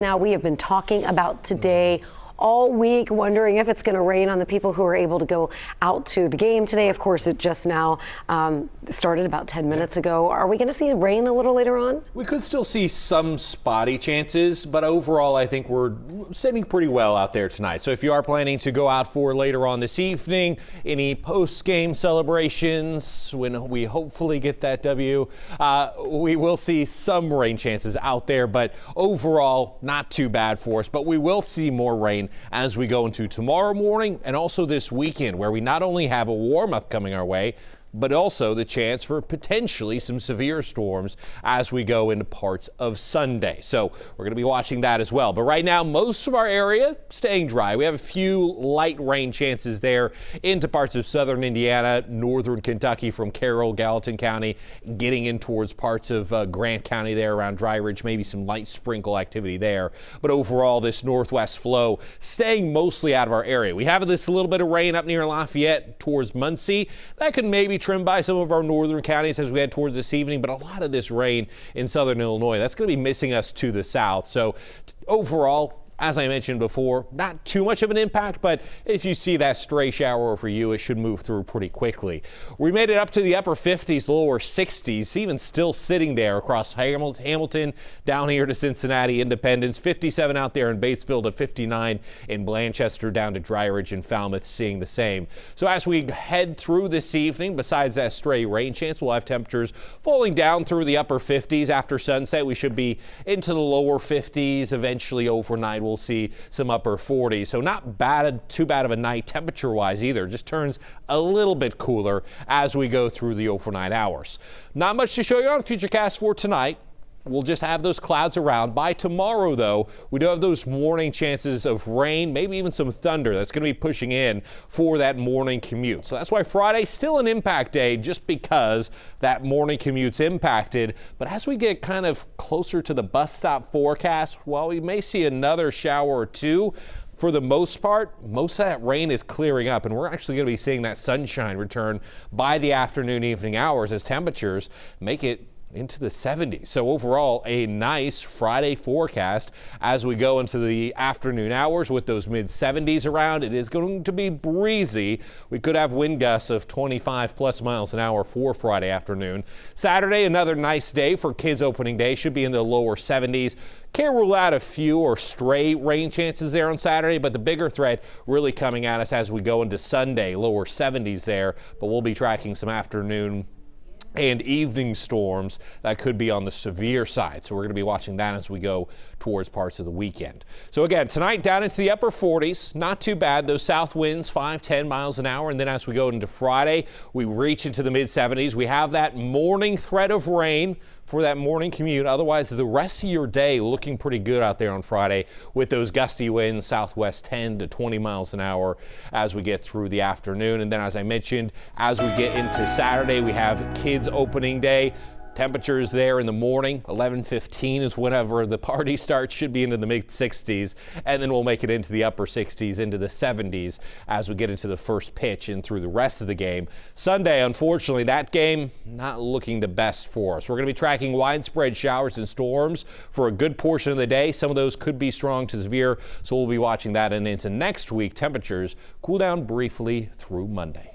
Now, we have been talking about today all week, wondering if it's going to rain on the people who are able to go out to the game today. Of course, it just now started about 10 minutes ago. Are we going to see rain a little later on? We could still see some spotty chances, but overall, I think we're sitting pretty well out there tonight. So if you are planning to go out for later on this evening, any post-game celebrations, when we hopefully get that W, we will see some rain chances out there, but overall, not too bad for us. But we will see more rain as we go into tomorrow morning and also this weekend, where we not only have a warm-up coming our way, but also the chance for potentially some severe storms as we go into parts of Sunday. So we're going to be watching that as well. But right now, most of our area staying dry. We have a few light rain chances there into parts of southern Indiana, northern Kentucky from Carroll, Gallatin County, getting in towards parts of Grant County there around Dry Ridge, maybe some light sprinkle activity there. But overall, this northwest flow staying mostly out of our area. We have this little bit of rain up near Lafayette towards Muncie. That could maybe trimmed by some of our northern counties as we head towards this evening, but a lot of this rain in southern Illinois, that's going to be missing us to the south. So overall, as I mentioned before, not too much of an impact, but if you see that stray shower over you, it should move through pretty quickly. We made it up to the upper 50s, lower 60s, even still sitting there across Hamilton, down here to Cincinnati, Independence, 57 out there in Batesville to 59 in Blanchester, down to Dry Ridge and Falmouth, seeing the same. So as we head through this evening, besides that stray rain chance, we'll have temperatures falling down through the upper 50s. After sunset, we should be into the lower 50s. Eventually overnight, we'll see some upper 40s. So not too bad of a night temperature wise either. Just turns a little bit cooler as we go through the overnight hours. Not much to show you on Futurecast for tonight. We'll just have those clouds around. By tomorrow, though, we do have those morning chances of rain, maybe even some thunder that's going to be pushing in for that morning commute. So that's why Friday's still an impact day, just because that morning commute's impacted. But as we get kind of closer to the bus stop forecast, well, we may see another shower or two. For the most part, most of that rain is clearing up, and we're actually going to be seeing that sunshine return by the afternoon, evening hours as temperatures make it into the 70s. So overall, a nice Friday forecast as we go into the afternoon hours with those mid 70s around. It is going to be breezy. We could have wind gusts of 25 plus miles an hour for Friday afternoon. Saturday, another nice day for kids opening day. Should be in the lower 70s. Can't rule out a few or stray rain chances there on Saturday, but the bigger threat really coming at us as we go into Sunday, lower 70s there. But we'll be tracking some afternoon and evening storms that could be on the severe side. So we're going to be watching that as we go towards parts of the weekend. So again, tonight down into the upper 40s, not too bad. Those south winds 5-10 miles an hour. And then as we go into Friday, we reach into the mid 70s. We have that morning threat of rain for that morning commute. Otherwise, the rest of your day looking pretty good out there on Friday with those gusty winds, southwest 10 to 20 miles an hour as we get through the afternoon. And then, as I mentioned, as we get into Saturday, we have kids opening day. Temperatures there in the morning, 11:15 is whenever the party starts, should be into the mid 60s, and then we'll make it into the upper 60s, into the 70s as we get into the first pitch and through the rest of the game. Sunday, unfortunately, that game not looking the best for us. We're going to be tracking widespread showers and storms for a good portion of the day. Some of those could be strong to severe, so we'll be watching that, and into next week, temperatures cool down briefly through Monday.